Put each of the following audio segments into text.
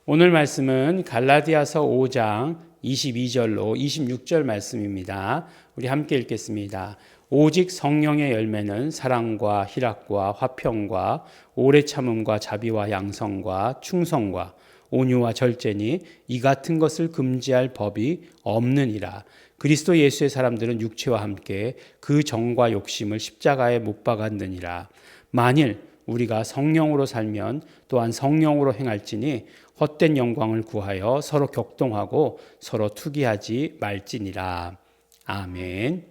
오늘 말씀은 갈라디아서 5장 22절로 26절 말씀입니다. 우리 함께 읽겠습니다. 오직 성령의 열매는 사랑과 희락과 화평과 오래 참음과 자비와 양성과 충성과 온유와 절제니 이 같은 것을 금지할 법이 없느니라. 그리스도 예수의 사람들은 육체와 함께 그 정과 욕심을 십자가에 못 박았느니라. 만일 우리가 성령으로 살면 또한 성령으로 행할지니 헛된 영광을 구하여 서로 격동하고 서로 투기하지 말지니라. 아멘.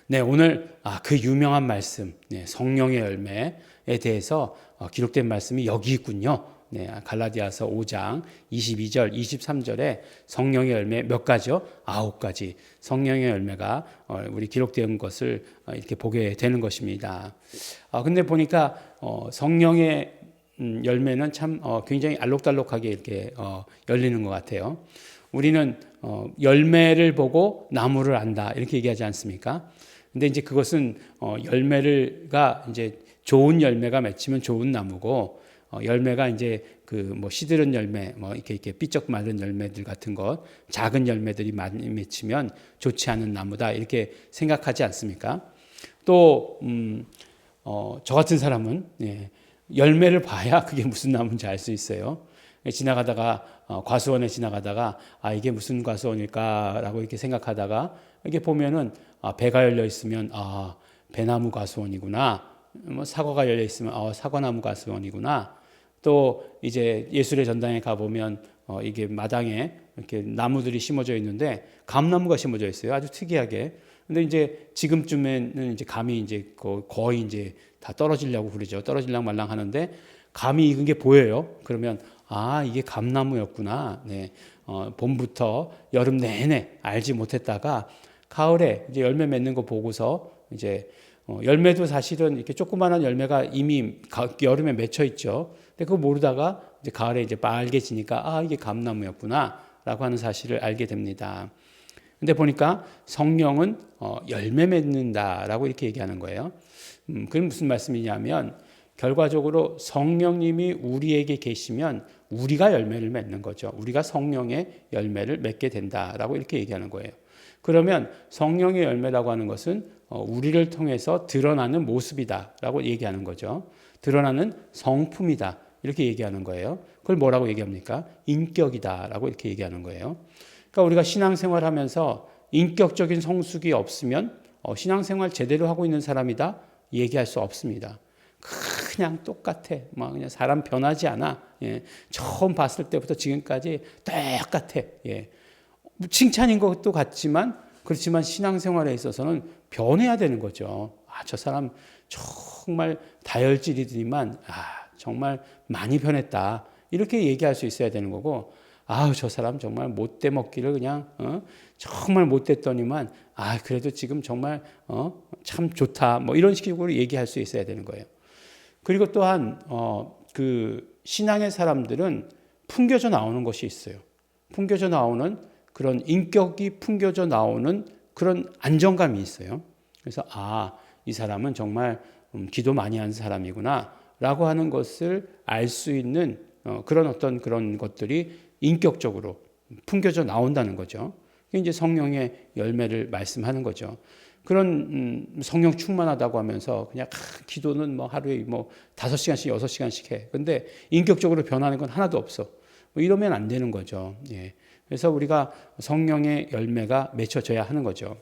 네, 오늘 그 유명한 말씀, 성령의 열매에 대해서 기록된 말씀이 여기 있군요. 네, 갈라디아서 5장 22절, 23절에 성령의 열매 몇 가지요? 9가지 성령의 열매가 우리 기록된 것을 이렇게 보게 되는 것입니다. 근데 보니까 성령의 열매는 참 굉장히 알록달록하게 이렇게 열리는 것 같아요. 우리는 열매를 보고 나무를 안다 이렇게 얘기하지 않습니까? 근데 이제 그것은 열매가 이제 좋은 열매가 맺히면 좋은 나무고 열매가 이제 그 뭐 시들은 열매, 뭐 이렇게 삐쩍 마른 열매들 같은 것, 작은 열매들이 많이 맺히면 좋지 않은 나무다 이렇게 생각하지 않습니까? 또 저 같은 사람은 열매를 봐야 그게 무슨 나무인지 알 수 있어요. 지나가다가 과수원에 지나가다가 이게 무슨 과수원일까라고 이렇게 생각하다가 이렇게 보면은 배가 열려 있으면 배나무 과수원이구나. 뭐 사과가 열려 있으면 사과나무 과수원이구나. 또 이제 예술의 전당에 가 보면 이게 마당에 이렇게 나무들이 심어져 있는데 감나무가 심어져 있어요. 아주 특이하게. 근데 이제 지금쯤에는 이제 감이 이제 거의 이제 다 떨어지려고 그러죠. 떨어지려고 말랑 하는데 감이 익은 게 보여요. 그러면 이게 감나무였구나. 네. 봄부터 여름 내내 알지 못했다가 가을에 이제 열매 맺는 거 보고서 이제 열매도 사실은 이렇게 조그마한 열매가 이미 여름에 맺혀 있죠. 근데 그거 모르다가 이제 가을에 이제 빨개지니까 이게 감나무였구나라고 하는 사실을 알게 됩니다. 근데 보니까 성령은 열매 맺는다라고 이렇게 얘기하는 거예요. 그건 무슨 말씀이냐면 결과적으로 성령님이 우리에게 계시면 우리가 열매를 맺는 거죠. 우리가 성령의 열매를 맺게 된다라고 이렇게 얘기하는 거예요. 그러면 성령의 열매라고 하는 것은 우리를 통해서 드러나는 모습이다라고 얘기하는 거죠. 드러나는 성품이다 이렇게 얘기하는 거예요. 그걸 뭐라고 얘기합니까? 인격이다라고 이렇게 얘기하는 거예요. 그러니까 우리가 신앙생활하면서 인격적인 성숙이 없으면 신앙생활 제대로 하고 있는 사람이다 얘기할 수 없습니다. 그냥 똑같아. 그냥 사람 변하지 않아. 처음 봤을 때부터 지금까지 똑같아. 칭찬인 것도 같지만 그렇지만 신앙생활에 있어서는 변해야 되는 거죠. 저 사람 정말 다혈질이더니만 정말 많이 변했다. 이렇게 얘기할 수 있어야 되는 거고 저 사람 정말 못돼 먹기를 그냥 정말 못됐더니만 그래도 지금 정말 참 좋다. 뭐 이런 식으로 얘기할 수 있어야 되는 거예요. 그리고 또한 그 신앙의 사람들은 풍겨져 나오는 것이 있어요. 풍겨져 나오는 그런 인격이 풍겨져 나오는 그런 안정감이 있어요. 그래서 이 사람은 정말 기도 많이 하는 사람이구나 라고 하는 것을 알 수 있는 그런 어떤 그런 것들이 인격적으로 풍겨져 나온다는 거죠. 그게 이제 성령의 열매를 말씀하는 거죠. 그런 성령 충만하다고 하면서 그냥 기도는 뭐 하루에 5시간씩 6시간씩 해. 근데 인격적으로 변하는 건 하나도 없어. 이러면 안 되는 거죠. 그래서 우리가 성령의 열매가 맺혀져야 하는 거죠.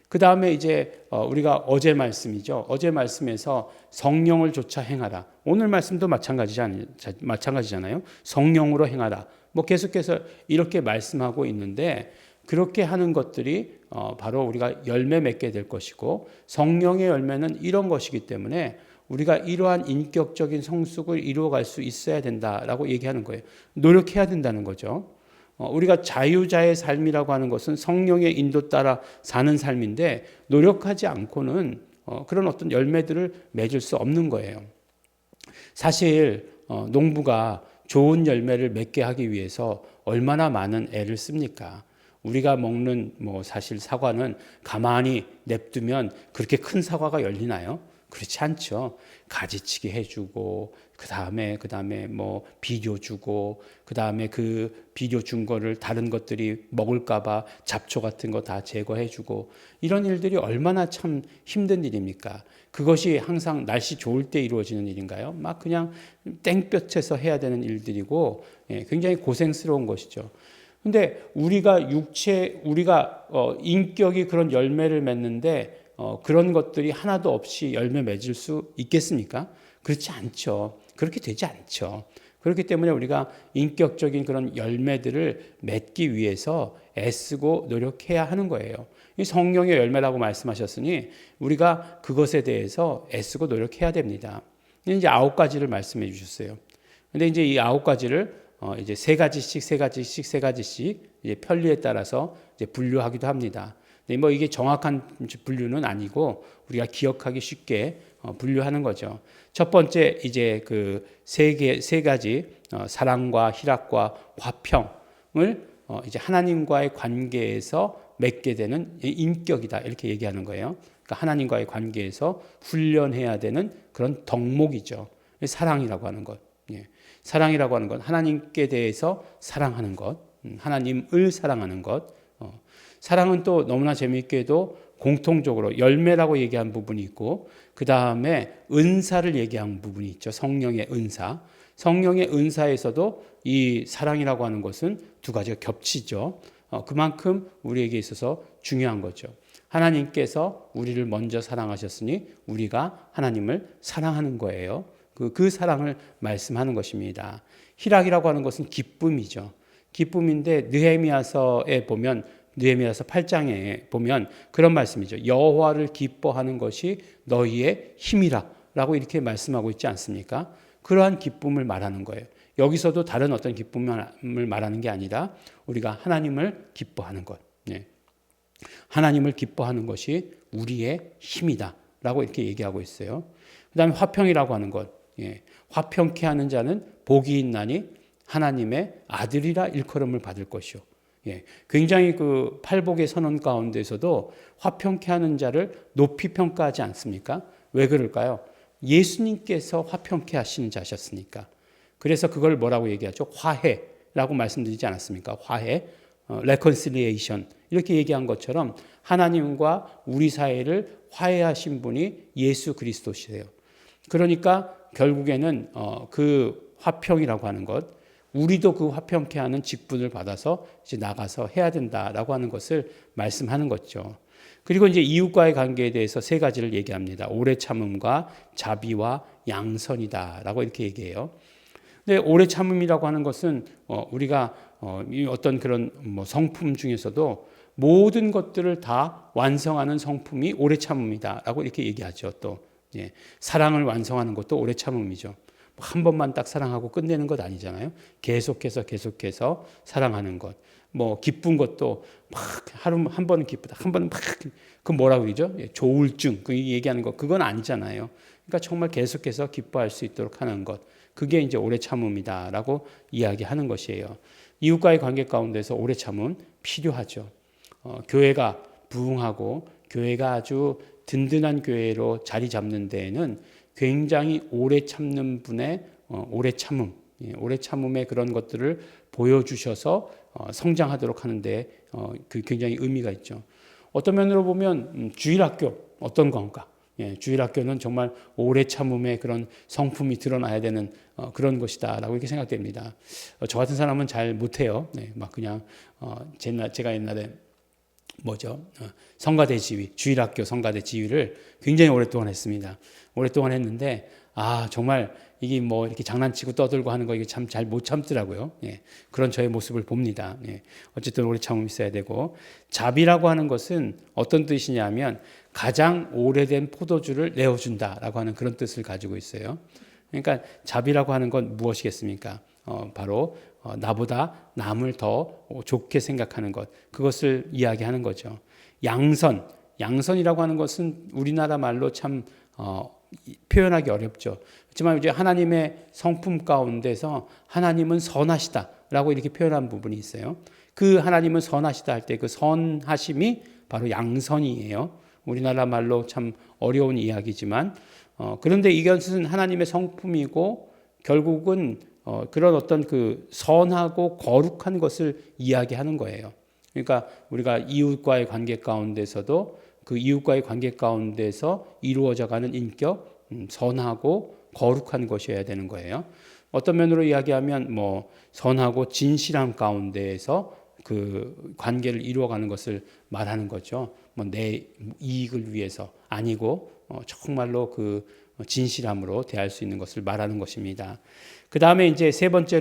그 다음에 이제 우리가 어제 말씀이죠. 어제 말씀에서 성령을 조차 행하라. 오늘 말씀도 마찬가지잖아요. 성령으로 행하라. 계속해서 이렇게 말씀하고 있는데 그렇게 하는 것들이 바로 우리가 열매 맺게 될 것이고 성령의 열매는 이런 것이기 때문에 우리가 이러한 인격적인 성숙을 이루어갈 수 있어야 된다라고 얘기하는 거예요. 노력해야 된다는 거죠. 우리가 자유자의 삶이라고 하는 것은 성령의 인도 따라 사는 삶인데 노력하지 않고는 그런 어떤 열매들을 맺을 수 없는 거예요. 사실 농부가 좋은 열매를 맺게 하기 위해서 얼마나 많은 애를 씁니까? 우리가 먹는 사실 사과는 가만히 냅두면 그렇게 큰 사과가 열리나요? 그렇지 않죠. 가지치기 해주고 그다음에 뭐 비료 주고 그다음에 그 비료 준 거를 다른 것들이 먹을까봐 잡초 같은 거 다 제거해주고 이런 일들이 얼마나 참 힘든 일입니까? 그것이 항상 날씨 좋을 때 이루어지는 일인가요? 막 그냥 땡볕에서 해야 되는 일들이고 굉장히 고생스러운 것이죠. 근데 우리가 인격이 그런 열매를 맺는데 그런 것들이 하나도 없이 열매 맺을 수 있겠습니까? 그렇지 않죠. 그렇게 되지 않죠. 그렇기 때문에 우리가 인격적인 그런 열매들을 맺기 위해서 애쓰고 노력해야 하는 거예요. 이 성령의 열매라고 말씀하셨으니 우리가 그것에 대해서 애쓰고 노력해야 됩니다. 이제 9가지를 말씀해 주셨어요. 근데 이제 이 9가지를 이제 세 가지씩 이제 편리에 따라서 이제 분류하기도 합니다. 뭐 이게 정확한 분류는 아니고 우리가 기억하기 쉽게 분류하는 거죠. 첫 번째 이제 그 세 가지 사랑과 희락과 화평을 이제 하나님과의 관계에서 맺게 되는 인격이다 이렇게 얘기하는 거예요. 그러니까 하나님과의 관계에서 훈련해야 되는 그런 덕목이죠. 사랑이라고 하는 것. 사랑이라고 하는 건 하나님께 대해서 사랑하는 것, 하나님을 사랑하는 것. 사랑은 또 너무나 재미있게도 공통적으로 열매라고 얘기한 부분이 있고 그 다음에 은사를 얘기한 부분이 있죠. 성령의 은사. 성령의 은사에서도 이 사랑이라고 하는 것은 두 가지가 겹치죠. 그만큼 우리에게 있어서 중요한 거죠. 하나님께서 우리를 먼저 사랑하셨으니 우리가 하나님을 사랑하는 거예요. 그 사랑을 말씀하는 것입니다. 희락이라고 하는 것은 기쁨이죠. 기쁨인데 느헤미야서에 보면 느헤미야서 8장에 보면 그런 말씀이죠. 여호와를 기뻐하는 것이 너희의 힘이라라고 이렇게 말씀하고 있지 않습니까? 그러한 기쁨을 말하는 거예요. 여기서도 다른 어떤 기쁨을 말하는 게 아니라 우리가 하나님을 기뻐하는 것. 하나님을 기뻐하는 것이 우리의 힘이다라고 이렇게 얘기하고 있어요. 그다음에 화평이라고 하는 것. 화평케 하는 자는 복이 있나니 하나님의 아들이라 일컬음을 받을 것이요. 굉장히 그 팔복의 선언 가운데서도 화평케 하는 자를 높이 평가하지 않습니까? 왜 그럴까요? 예수님께서 화평케 하시는 자셨으니까. 그래서 그걸 뭐라고 얘기하죠? 화해라고 말씀드리지 않았습니까? 화해, reconciliation 이렇게 얘기한 것처럼 하나님과 우리 사이를 화해하신 분이 예수 그리스도시세요. 그러니까 결국에는 그 화평이라고 하는 것, 우리도 그 화평케 하는 직분을 받아서 이제 나가서 해야 된다라고 하는 것을 말씀하는 거죠. 그리고 이제 이웃과의 관계에 대해서 세 가지를 얘기합니다. 오래 참음과 자비와 양선이다라고 이렇게 얘기해요. 근데 오래 참음이라고 하는 것은 우리가 어떤 그런 뭐 성품 중에서도 모든 것들을 다 완성하는 성품이 오래 참음이다라고 이렇게 얘기하죠. 또 사랑을 완성하는 것도 오래 참음이죠. 한 번만 딱 사랑하고 끝내는 것 아니잖아요. 계속해서 사랑하는 것. 뭐 기쁜 것도 막 하루 한 번은 기쁘다. 한 번은 막 그 뭐라고 그러죠? 조울증 그 얘기하는 것 그건 아니잖아요. 그러니까 정말 계속해서 기뻐할 수 있도록 하는 것. 그게 이제 오래 참음이다라고 이야기하는 것이에요. 이웃과의 관계 가운데서 오래 참음 필요하죠. 교회가 부흥하고 교회가 아주 든든한 교회로 자리 잡는 데에는 굉장히 오래 참는 분의 오래 참음, 오래 참음의 그런 것들을 보여주셔서 성장하도록 하는데 그 굉장히 의미가 있죠. 어떤 면으로 보면 주일학교 어떤 건가? 주일학교는 정말 오래 참음의 그런 성품이 드러나야 되는 그런 것이다라고 이렇게 생각됩니다. 저 같은 사람은 잘 못해요. 막 그냥 제가 옛날에 성가대 지휘, 주일학교 성가대 지휘를 굉장히 오랫동안 했습니다. 오랫동안 했는데 정말 이게 뭐 이렇게 장난치고 떠들고 하는 거 이게 참 잘 못 참더라고요. 그런 저의 모습을 봅니다. 어쨌든 오래 참음이 있어야 되고 자비라고 하는 것은 어떤 뜻이냐면 가장 오래된 포도주를 내어준다라고 하는 그런 뜻을 가지고 있어요. 그러니까 자비라고 하는 건 무엇이겠습니까? 바로 나보다 남을 더 좋게 생각하는 것, 그것을 이야기하는 거죠. 양선이라고 하는 것은 우리나라 말로 참 표현하기 어렵죠. 그렇지만 이제 하나님의 성품 가운데서 하나님은 선하시다라고 이렇게 표현한 부분이 있어요. 그 하나님은 선하시다 할 때 그 선하심이 바로 양선이에요. 우리나라 말로 참 어려운 이야기지만 그런데 이것은 하나님의 성품이고 결국은 그런 어떤 그 선하고 거룩한 것을 이야기하는 거예요. 그러니까 우리가 이웃과의 관계 가운데서도 그 이웃과의 관계 가운데서 이루어져가는 인격, 선하고 거룩한 것이어야 되는 거예요. 어떤 면으로 이야기하면 뭐 선하고 진실한 가운데에서 그 관계를 이루어가는 것을 말하는 거죠. 뭐 내 이익을 위해서 아니고 정말로 그 진실함으로 대할 수 있는 것을 말하는 것입니다. 그 다음에 이제 세 번째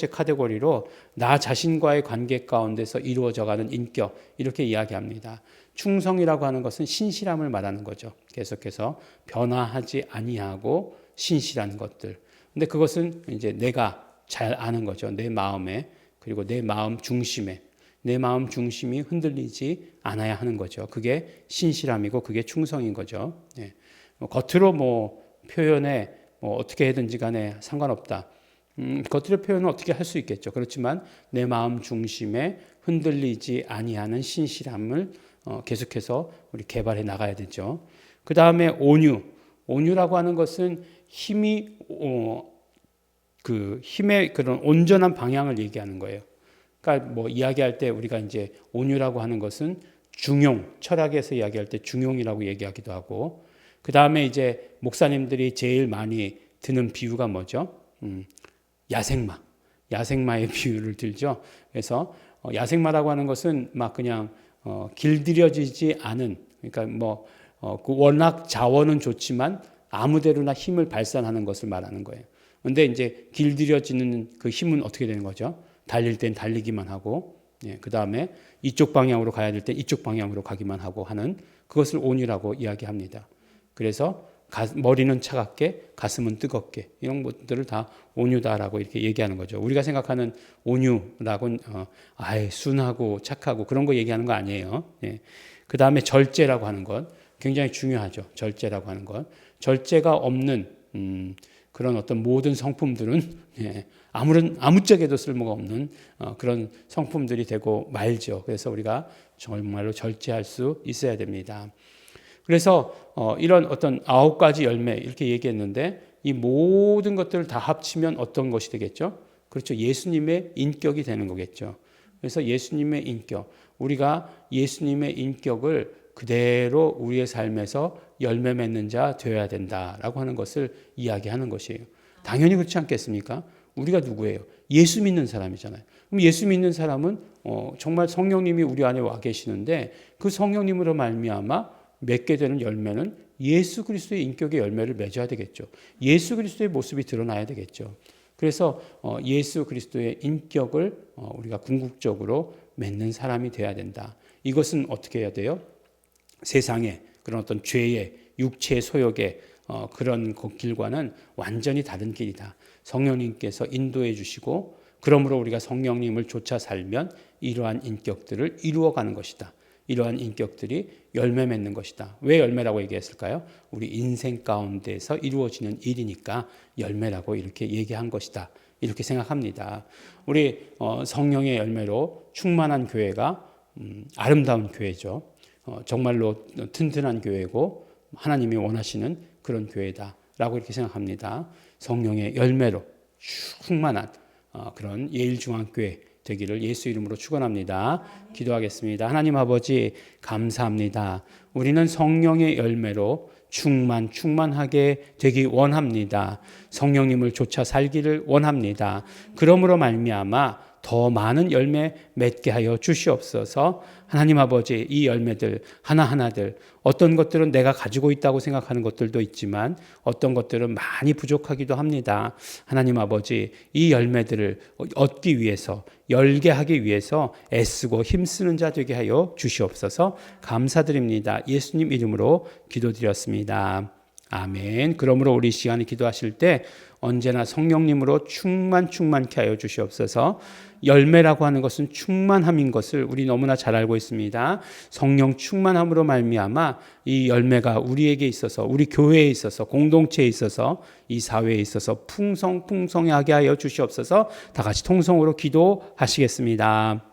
카테고리로 나 자신과의 관계 가운데서 이루어져가는 인격 이렇게 이야기합니다. 충성이라고 하는 것은 신실함을 말하는 거죠. 계속해서 변화하지 아니하고 신실한 것들. 근데 그것은 이제 내가 잘 아는 거죠. 내 마음에 그리고 내 마음 중심에 내 마음 중심이 흔들리지 않아야 하는 거죠. 그게 신실함이고 그게 충성인 거죠. 예. 겉으로 뭐 표현에 뭐 어떻게 해든지 간에 상관없다. 겉으로 표현은 어떻게 할 수 있겠죠. 그렇지만 내 마음 중심에 흔들리지 아니하는 신실함을 계속해서 우리 개발해 나가야 되죠. 그 다음에 온유라고 하는 것은 힘의 그런 온전한 방향을 얘기하는 거예요. 그러니까 뭐 이야기할 때 우리가 이제 온유라고 하는 것은 중용, 철학에서 이야기할 때 중용이라고 얘기하기도 하고, 그 다음에 이제 목사님들이 제일 많이 드는 비유가 뭐죠? 야생마의 비유를 들죠. 그래서 야생마라고 하는 것은 막 그냥 길들여지지 않은, 그러니까 뭐 그 워낙 자원은 좋지만 아무데로나 힘을 발산하는 것을 말하는 거예요. 그런데 이제 길들여지는 그 힘은 어떻게 되는 거죠? 달릴 땐 달리기만 하고, 그 다음에 이쪽 방향으로 가야 될 땐 이쪽 방향으로 가기만 하고 하는 그것을 온유라고 이야기합니다. 그래서 머리는 차갑게 가슴은 뜨겁게 이런 것들을 다 온유다라고 이렇게 얘기하는 거죠. 우리가 생각하는 온유라고는 순하고 착하고 그런 거 얘기하는 거 아니에요. 그 다음에 절제라고 하는 것 굉장히 중요하죠. 절제라고 하는 것. 절제가 없는 그런 어떤 모든 성품들은 아무짝에도 쓸모가 없는 그런 성품들이 되고 말죠. 그래서 우리가 정말로 절제할 수 있어야 됩니다. 그래서 이런 어떤 9가지 열매 이렇게 얘기했는데 이 모든 것들을 다 합치면 어떤 것이 되겠죠? 그렇죠. 예수님의 인격이 되는 거겠죠. 그래서 예수님의 인격, 우리가 예수님의 인격을 그대로 우리의 삶에서 열매 맺는 자 되어야 된다라고 하는 것을 이야기하는 것이에요. 당연히 그렇지 않겠습니까? 우리가 누구예요? 예수 믿는 사람이잖아요. 그럼 예수 믿는 사람은 정말 성령님이 우리 안에 와 계시는데 그 성령님으로 말미암아 맺게 되는 열매는 예수 그리스도의 인격의 열매를 맺어야 되겠죠. 예수 그리스도의 모습이 드러나야 되겠죠. 그래서 예수 그리스도의 인격을 우리가 궁극적으로 맺는 사람이 되어야 된다. 이것은 어떻게 해야 돼요? 세상에 그런 어떤 죄의 육체의 소욕의 그런 길과는 완전히 다른 길이다. 성령님께서 인도해 주시고 그러므로 우리가 성령님을 쫓아 살면 이러한 인격들을 이루어가는 것이다. 이러한 인격들이 열매 맺는 것이다. 왜 열매라고 얘기했을까요? 우리 인생 가운데서 이루어지는 일이니까 열매라고 이렇게 얘기한 것이다. 이렇게 생각합니다. 우리 성령의 열매로 충만한 교회가 아름다운 교회죠. 정말로 튼튼한 교회고 하나님이 원하시는 그런 교회다라고 이렇게 생각합니다. 성령의 열매로 충만한 그런 예일중앙교회 되기를 예수 이름으로 축원합니다. 기도하겠습니다. 하나님 아버지 감사합니다. 우리는 성령의 열매로 충만하게 되기 원합니다. 성령님을 쫓아 살기를 원합니다. 그러므로 말미암아 더 많은 열매 맺게 하여 주시옵소서. 하나님 아버지 이 열매들 하나하나들 어떤 것들은 내가 가지고 있다고 생각하는 것들도 있지만 어떤 것들은 많이 부족하기도 합니다. 하나님 아버지 이 열매들을 얻기 위해서 열게 하기 위해서 애쓰고 힘쓰는 자 되게 하여 주시옵소서. 감사드립니다. 예수님 이름으로 기도드렸습니다. 아멘. 그러므로 우리 시간에 기도하실 때 언제나 성령님으로 충만케 하여 주시옵소서. 열매라고 하는 것은 충만함인 것을 우리 너무나 잘 알고 있습니다. 성령 충만함으로 말미암아 이 열매가 우리에게 있어서 우리 교회에 있어서 공동체에 있어서 이 사회에 있어서 풍성하게 하여 주시옵소서. 다 같이 통성으로 기도하시겠습니다.